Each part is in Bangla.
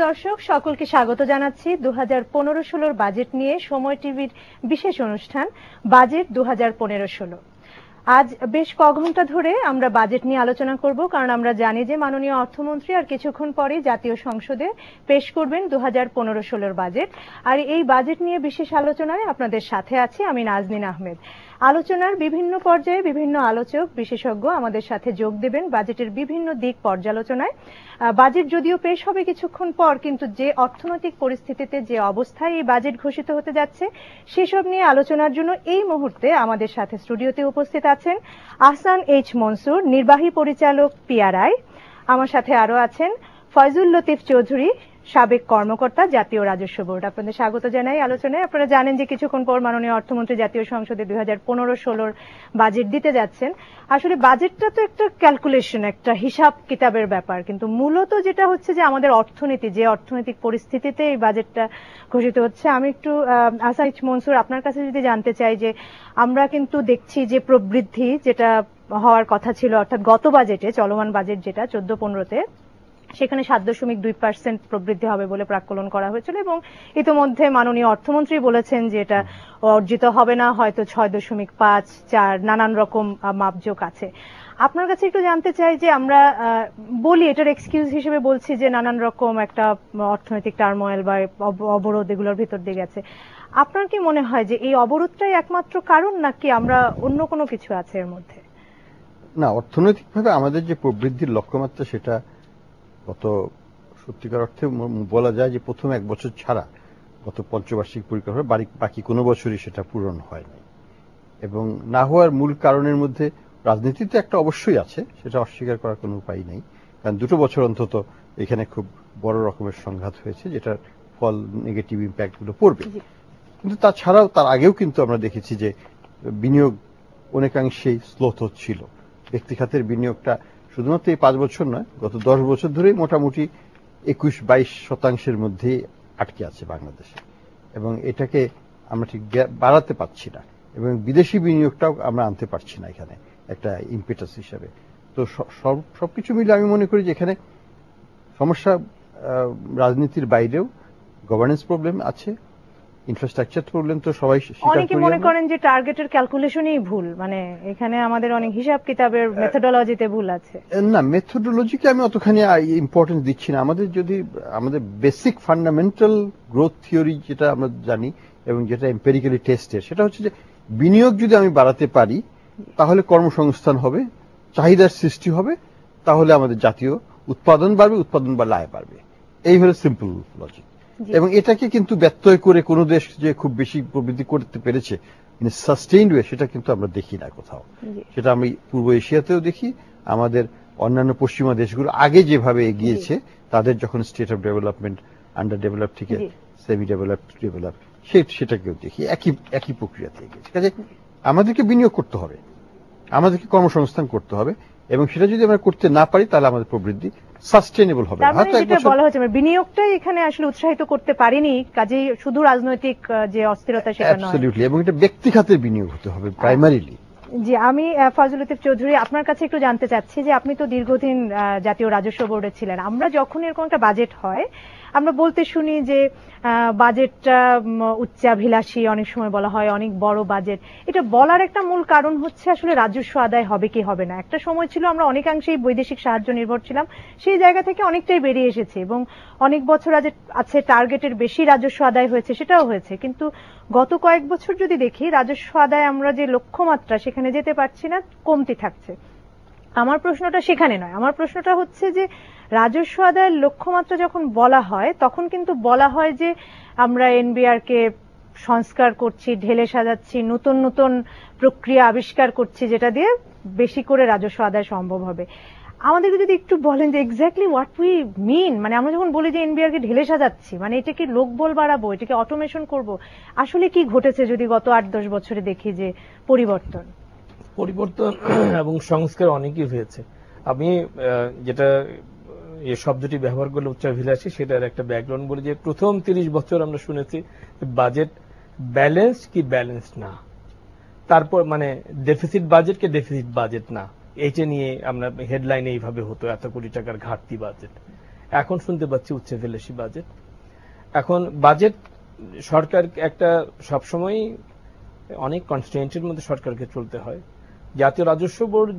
দর্শক সকলকে স্বাগত জানাচ্ছি 2015-16 বাজেট নিয়ে সময় টিভির বিশেষ অনুষ্ঠান বাজেট 2015-16। আজ বেশ ক ঘন্টা ধরে আমরা বাজেট নিয়ে আলোচনা করব, কারণ আমরা জানি যে মাননীয় অর্থমন্ত্রী আর কিছুক্ষণ পরে জাতীয় সংসদে পেশ করবেন 2015-16 বাজেট। আর এই বাজেট নিয়ে বিশেষ আলোচনায় আপনাদের সাথে আছি আমি নাজনীন আহমেদ। আলোচনার বিভিন্ন পর্যায়ে বিভিন্ন আলোচক বিশেষজ্ঞ আমাদের সাথে যোগ দেবেন বাজেটের বিভিন্ন দিক পর্যালোচনায়। বাজেট যদিও পেশ হবে কিছুক্ষণ পর, কিন্তু যে অর্থনৈতিক পরিস্থিতিতে যে অবস্থায় এই বাজেট ঘোষিত হতে যাচ্ছে সেসব নিয়ে আলোচনার জন্য এই মুহূর্তে আমাদের সাথে স্টুডিওতে উপস্থিত আছেন আহসান এইচ মনসুর, নির্বাহী পরিচালক পিআরআই। আমার সাথে আরো আছেন ফয়জুল লতিফ চৌধুরী, সাবেক কর্মকর্তা জাতীয় রাজস্ব বোর্ড। আপনাদের স্বাগত জানাই আলোচনায়। আপনারা জানেন যে কিছুক্ষণ পর মাননীয় অর্থমন্ত্রী জাতীয় সংসদে 2015-16 বাজেট দিতে যাচ্ছেন। আসলে বাজেটটা তো একটা ক্যালকুলেশন, একটা হিসাব কিতাবের ব্যাপার, কিন্তু মূলত যেটা হচ্ছে যে আমাদের অর্থনীতি, যে অর্থনৈতিক পরিস্থিতিতে এই বাজেটটা ঘোষিত হচ্ছে। আমি একটু আহসান এইচ মনসুর আপনার কাছে যদি জানতে চাই যে আমরা কিন্তু দেখছি যে প্রবৃদ্ধি যেটা হওয়ার কথা ছিল, অর্থাৎ গত বাজেটে চলমান বাজেট যেটা 14-15-তে, সেখানে 7.2% প্রবৃদ্ধি হবে বলে প্রাক্কলন করা হয়েছিল এবং ইতিমধ্যে মাননীয় অর্থমন্ত্রী বলেছেন যে এটা অর্জিত হবে না, হয়তো 6.5-4 নানান রকম মাপজোক আছে। আপনার কাছে একটু জানতে চাই যে আমরা বলি এটার এক্সকিউজ হিসেবে বলছি যে নানান রকম একটা অর্থনৈতিক টার্মোয়েল বা অবরোধ এগুলোর ভিতর দিয়ে গেছে। আপনার কি মনে হয় যে এই অবরোধটাই একমাত্র কারণ, নাকি আমরা অন্য কোনো কিছু আছে এর মধ্যে? না, অর্থনৈতিকভাবে আমাদের যে প্রবৃদ্ধির লক্ষ্যমাত্রা সেটা গত সত্যিকার অর্থে বলা যায় যে প্রথম এক বছর ছাড়া গত পঞ্চবার্ষিক পরিকল্পনা বাকি কোনো বছরই সেটা পূরণ হয়নি। এবং না হওয়ার মূল কারণের মধ্যে রাজনীতিতে একটা অবশ্যই আছে, সেটা অস্বীকার করার কোনো উপায় নেই, কারণ 2 বছর অন্তত এখানে খুব বড় রকমের সংঘাত হয়েছে, যেটার ফল নেগেটিভ ইম্প্যাক্ট গুলো পড়বে। কিন্তু তাছাড়াও তার আগেও কিন্তু আমরা দেখেছি যে বিনিয়োগ অনেকাংশেই স্লোথ হচ্ছিল। ব্যক্তি খাতের বিনিয়োগটা শুধুমাত্র এই 5 বছর নয়, গত 10 বছর ধরেই মোটামুটি 21-22% মধ্যে আটকে আছে বাংলাদেশে, এবং এটাকে আমরা ঠিক বাড়াতে পারছি না, এবং বিদেশি বিনিয়োগটাও আমরা আনতে পারছি না এখানে একটা ইম্পেটাস হিসাবে। তো সবকিছু মিলে আমি মনে করি যে এখানে সমস্যা রাজনীতির বাইরেও গভর্নেন্স প্রবলেম আছে, ইনফ্রাস্ট্রাকচার প্রবলেম তো সবাই স্বীকার করি। অনেকে মনে করেন যে টার্গেটের ক্যালকুলেশনই ভুল, মানে এখানে আমাদের অনেক হিসাব কিতাবের মেথোডোলজিতে ভুল আছে। না, মেথোডোলজিকে আমি অতখানি ইম্পর্টেন্স দিচ্ছি না। আমাদের বেসিক ফান্ডামেন্টাল গ্রোথ থিওরি যেটা আমরা জানি এবং যেটা এম্পেরিক্যালি টেস্টেড, সেটা হচ্ছে যে বিনিয়োগ যদি আমি বাড়াতে পারি তাহলে কর্মসংস্থান হবে, চাহিদার সৃষ্টি হবে, তাহলে আমাদের জাতীয় উৎপাদন বাড়বে, উৎপাদন বাড়লে আয় বাড়বে। এই হলো সিম্পল লজিক। এবং এটাকে কিন্তু ব্যত্যয় করে কোন দেশ যে খুব বেশি প্রবৃদ্ধি করতে পেরেছে সাস্টেইনড ওয়ে, সেটা কিন্তু আমরা দেখি না কোথাও। সেটা আমি পূর্ব এশিয়াতেও দেখি, আমাদের অন্যান্য পশ্চিমা দেশগুলো আগে যেভাবে এগিয়েছে, তাদের যখন state of development under develop থেকে সেমি ডেভেলপ সেটাকেও দেখি, একই প্রক্রিয়াতে এগিয়েছে। কাজে আমাদেরকে বিনিয়োগ করতে হবে, আমাদেরকে কর্মসংস্থান করতে হবে, এবং সেটা যদি আমরা করতে না পারি তাহলে আমাদের প্রবৃদ্ধি সাস্টেইনেবল হবে। বলা হচ্ছে বিনিয়োগটাই এখানে আসলে উৎসাহিত করতে পারিনি, কাজেই শুধু রাজনৈতিক যে অস্থিরতা সেটা নয়। অ্যাবসলিউটলি, এবং এটা ব্যক্তি খাতের বিনিয়োগ হতে হবে প্রাইমারিলি। জি, আমি ফয়জুল লতিফ চৌধুরী আপনার কাছে একটু জানতে চাচ্ছি যে আপনি তো দীর্ঘদিন জাতীয় রাজস্ব বোর্ডে ছিলেন। আমরা যখন এরকম একটা বাজেট হয় আমরা বলতে শুনি যে বাজেটটা উচ্চাভিলাষী, অনেক সময় বলা হয় অনেক বড় বাজেট। এটা বলার একটা মূল কারণ হচ্ছে আসলে রাজস্ব আদায় হবে কি হবে না। একটা সময় ছিল আমরা অনেকাংশেই বৈদেশিক সাহায্য নির্ভর ছিলাম, সেই জায়গা থেকে অনেকটাই বেরিয়ে এসেছে এবং অনেক বছর আছে টার্গেটের বেশি রাজস্ব আদায় হয়েছে, সেটাও হয়েছে। কিন্তু গত কয়েক বছর যদি দেখি রাজস্ব আদায় আমরা যে লক্ষ্যমাত্রা সেখানে যেতে পারছি না, কমতি থাকছে। আমার প্রশ্নটা সেখানে নয়, আমার প্রশ্নটা হচ্ছে যে রাজস্ব আদায়ের লক্ষ্যমাত্রা যখন বলা হয় তখন কিন্তু বলা হয় যে আমরা এনবিআর কে সংস্কার করছি, ঢেলে সাজাচ্ছি, নতুন নতুন প্রক্রিয়া আবিষ্কার করছি যেটা দিয়ে বেশি করে রাজস্ব আদায় সম্ভব হবে। আমাদেরকে যদি একটু বলেন যে এক্স্যাক্টলি হোয়াট উই মিন, মানে আমরা যখন বলি যে এনবিআর কে ঢেলে সাজাচ্ছি, মানে এটা কি লোকবল বাড়াবো, এটাকে অটোমেশন করব, আসলে কি ঘটেছে যদি গত 8-10 বছরে দেখি যে পরিবর্তন এবং সংস্কার অনেকই হয়েছে। আমি যেটা এই শব্দটি ব্যবহার করলে উচ্চাভিলাষী, সেটার একটা ব্যাকগ্রাউন্ড বলি যে প্রথম 30 বছর আমরা শুনেছি বাজেট ব্যালেন্স কি ব্যালেন্স না, তারপর মানে ডেফিসিট বাজেট কে ডেফিসিট বাজেট না, এইটা নিয়ে আমরা হেডলাইনে এইভাবে হতো এত কোটি টাকার ঘাটতি বাজেট। এখন শুনতে পাচ্ছি উচ্চাভিলাষী বাজেট। এখন বাজেট সরকার একটা সবসময় অনেক কনস্ট্রেন্টের মধ্যে সরকারকে চলতে হয়। জাতীয় রাজস্ব বোর্ড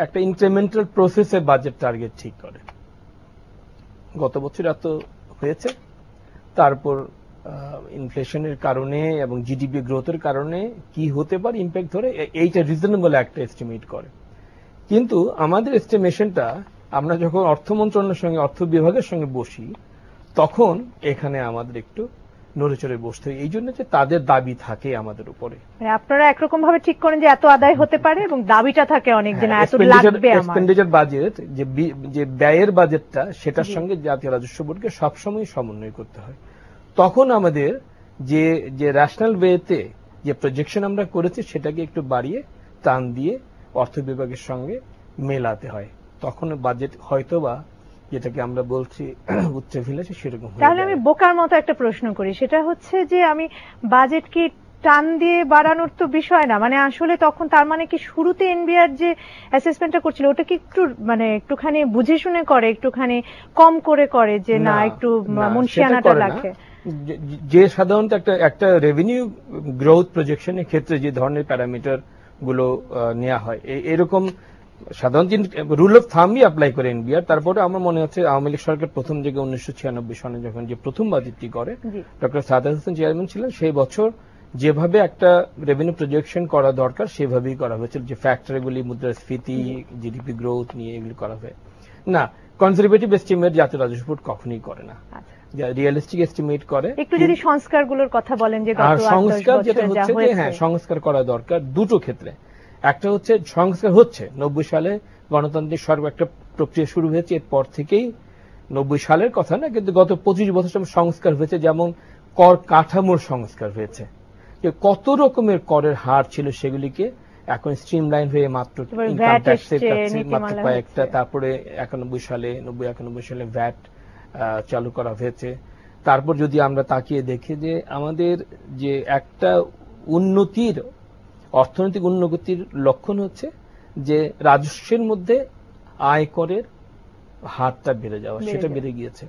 একটা ইনক্রিমেন্টাল প্রসেসে বাজেট টার্গেট ঠিক করে। গত বছর এত হয়েছে, তারপর ইনফ্লেশনের কারণে এবং জিডিপি গ্রোথের কারণে কি হতে পারে ইম্প্যাক্ট ধরে এইটা রিজনেবল একটা এস্টিমেট করে। কিন্তু আমাদের এস্টিমেশনটা আমরা যখন অর্থ মন্ত্রণালয়ের সঙ্গে অর্থ বিভাগের সঙ্গে বসি তখন এখানে আমাদের একটু নড়েচড়ে বসতে হয়, এই জন্য যে তাদের দাবি থাকে আমাদের উপরে। আপনারা একরকম ভাবে ঠিক করেন যে এত আদায় হতে পারে এবং দাবিটা থাকে অনেক যে এত লাগবে। এক্সপেন্ডিচার বাজেট যে ব্যয়ের বাজেটটা সেটার সঙ্গে জাতীয় রাজস্ব বোর্ডকে সবসময় সমন্বয় করতে হয়। তখন আমাদের যে ন্যাশনাল ওয়েতে যে প্রজেকশন আমরা করেছি সেটাকে একটু বাড়িয়ে টান দিয়ে অর্থ বিভাগের সঙ্গে মেলাতে হয়, তখন বাজেট হয়তোবা যেটাকে আমরা বলছি উচ্চাভিলাষী সেরকম। তাহলে আমি বোকার মতো একটা প্রশ্ন করি, সেটা হচ্ছে যে আমি বাজেট কি টান দিয়ে বাড়ানোর তো বিষয় না, মানে আসলে তখন তার মানে কি শুরুতে এনবিআর যে অ্যাসেসমেন্টটা করছিল ওটা কি একটু মানে একটুখানি বুঝে শুনে করে, একটুখানি কম করে যে না একটু মুনশিয়ানাটা লাগে? যে সাধারণত একটা রেভিনিউ গ্রোথ প্রজেকশনের ক্ষেত্রে যে ধরনের প্যারামিটার গুলো নেওয়া হয় এরকম সাধারণত রুল অফ থামই অ্যাপ্লাই করে এনবিআর। তারপরে আমার মনে হচ্ছে আওয়ামী লীগ সরকার প্রথম দিকে 1996 সনে যখন যে প্রথম বাজেটটি করে ডক্টর সাদাত হোসেন চেয়ারম্যান ছিলেন, সেই বছর যেভাবে একটা রেভিনিউ প্রজেকশন করা দরকার সেভাবেই করা হয়েছিল, যে ফ্যাক্টরগুলি মুদ্রাস্ফীতি জিডিপি গ্রোথ নিয়ে এগুলি করা হয় না। কনজারভেটিভ এস্টিমেট জাতীয় রাজস্ব বোর্ড কখনোই করে না, রিয়েলিস্টিক এস্টিমেট করে। একটু যদি সংস্কারগুলোর কথা বলেন যে সংস্কার যেটা হচ্ছে যে হ্যাঁ সংস্কার করা দরকার দুটো ক্ষেত্রে। একটা হচ্ছে সংস্কার হচ্ছে 90 সালে গণতান্ত্রিক সরকার একটা প্রক্রিয়া শুরু হয়েছে, এরপর থেকেই 90 সালের কথা না কিন্তু গত 25 বছর সংস্কার হয়েছে, যেমন কর কাঠামোর সংস্কার হয়েছে, যে কত রকমের করের হার ছিল সেগুলিকে এখন স্ট্রিমলাইন হয়ে মাত্র ইনকাম ট্যাক্সের কাছে মাত্র কয়েকটা, তারপরে 91 সালে ভ্যাট চালু করা হয়েছে। তারপর যদি আমরা তাকিয়ে দেখি যে আমাদের যে একটা উন্নতির অর্থনৈতিক উন্নতির লক্ষণ হচ্ছে যে রাজস্বের মধ্যে আয়করের হারটা বেড়ে যাওয়া, সেটা বেড়ে গিয়েছে।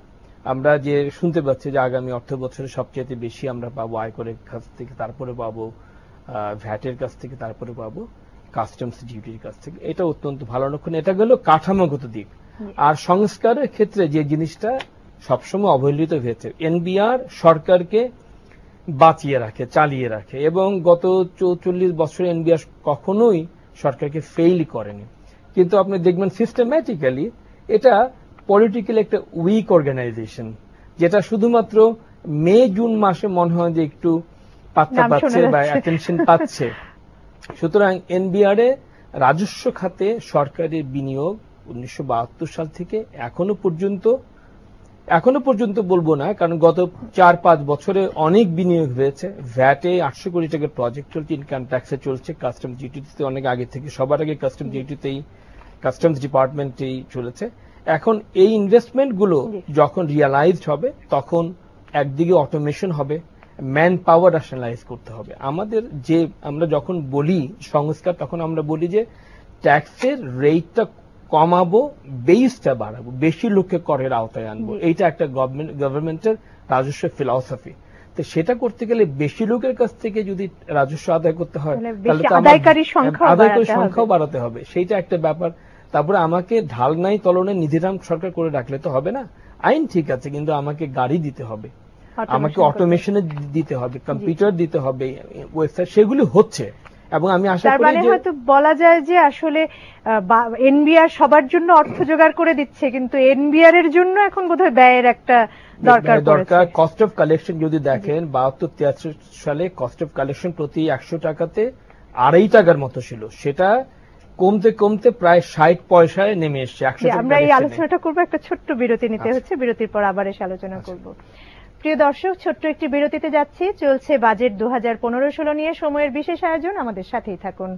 আমরা যে শুনতে পাচ্ছি যে আগামী অর্থ বছরে সবচেয়ে বেশি আমরা পাবো আয়করের কাছ থেকে, তারপরে পাবো ভ্যাটের কাছ থেকে, তারপরে পাবো কাস্টমস ডিউটির কাছ থেকে। এটা অত্যন্ত ভালো লক্ষণ। এটা গেল কাঠামোগত দিক। আর সংস্কারের ক্ষেত্রে যে জিনিসটা সবসময় অবহেলিত হয়েছে, এনবিআর সরকারকে বাঁচিয়ে রাখে, চালিয়ে রাখে, এবং গত 44 বছরে এনবিআর কখনোই সরকারকে ফেইল করেনি। কিন্তু আপনি দেখবেন সিস্টেম্যাটিক্যালি এটা পলিটিক্যালি একটা উইক অর্গানাইজেশন, যেটা শুধুমাত্র মে জুন মাসে মনে হয় যে একটু পাত্তা পাচ্ছে বা অ্যাটেনশন পাচ্ছে। সুতরাং এনবিআর এ রাজস্ব খাতে সরকারের বিনিয়োগ 1972 সাল থেকে এখনো পর্যন্ত বলবো না, কারণ গত 4-5 বছরে অনেক বিনিয়োগ হয়েছে। ভ্যাটে 800 কোটি টাকার প্রজেক্ট চলছে, ইনকাম ট্যাক্সে চলছে, কাস্টমস ডিউটিতে অনেক আগে থেকে, সবার আগে কাস্টমস ডিউটিতেই কাস্টমস ডিপার্টমেন্টেই চলেছে। এখন এই ইনভেস্টমেন্ট গুলো যখন রিয়ালাইজড হবে তখন একদিকে অটোমেশন হবে, ম্যান পাওয়ার রেশনালাইজ করতে হবে। আমরা যখন বলি সংস্কার তখন আমরা বলি যে ট্যাক্সের রেটটা কমাবো, বেসটা বাড়াবো, বেশি লোককে করের আওতায় আনবো, এইটা একটা গভর্নমেন্টের রাজস্ব ফিলসফি। তো সেটা করতে গেলে বেশি লোকের কাছ থেকে যদি রাজস্ব আদায় করতে হয় তাহলে তো আদায়কারীর সংখ্যাও বাড়াতে হবে, সেইটা একটা ব্যাপার। তারপরে আমাকে ঢাল নাই তলনে নিধিরাম সরকার করে রাখলে তো হবে না। আইন ঠিক আছে, কিন্তু আমাকে গাড়ি দিতে হবে, আমাকে অটোমেশনে দিতে হবে, কম্পিউটার দিতে হবে, ওয়েবসাইট, সেগুলি হচ্ছে। এবং আমি আশা করি যে হয়তো বলা যায় যে আসলে এনবিআর সবার জন্য অর্থ জোগাড় করে দিচ্ছে, কিন্তু এনবিআর এর জন্য এখন বোধহয় ব্যয়ের একটা দরকার। কস্ট অফ কালেকশন যদি দেখেন 72-73 সালে কস্ট অফ কালেকশন প্রতি 100 টাকাতে 2.5 টাকার মতো ছিল, সেটা কমতে কমতে প্রায় 60 পয়সায় নেমে এসছে। আমরা এই আলোচনাটা করবো, একটা ছোট্ট বিরতি নিতে হচ্ছে, বিরতির পর আবার এসে আলোচনা করব। প্রিয় দর্শক, ছোট্ট একটি বিরতিতে যাচ্ছি। চলছে বাজেট 2015-16 নিয়ে সময়ের বিশেষ আয়োজন, আমাদের সাথেই থাকুন।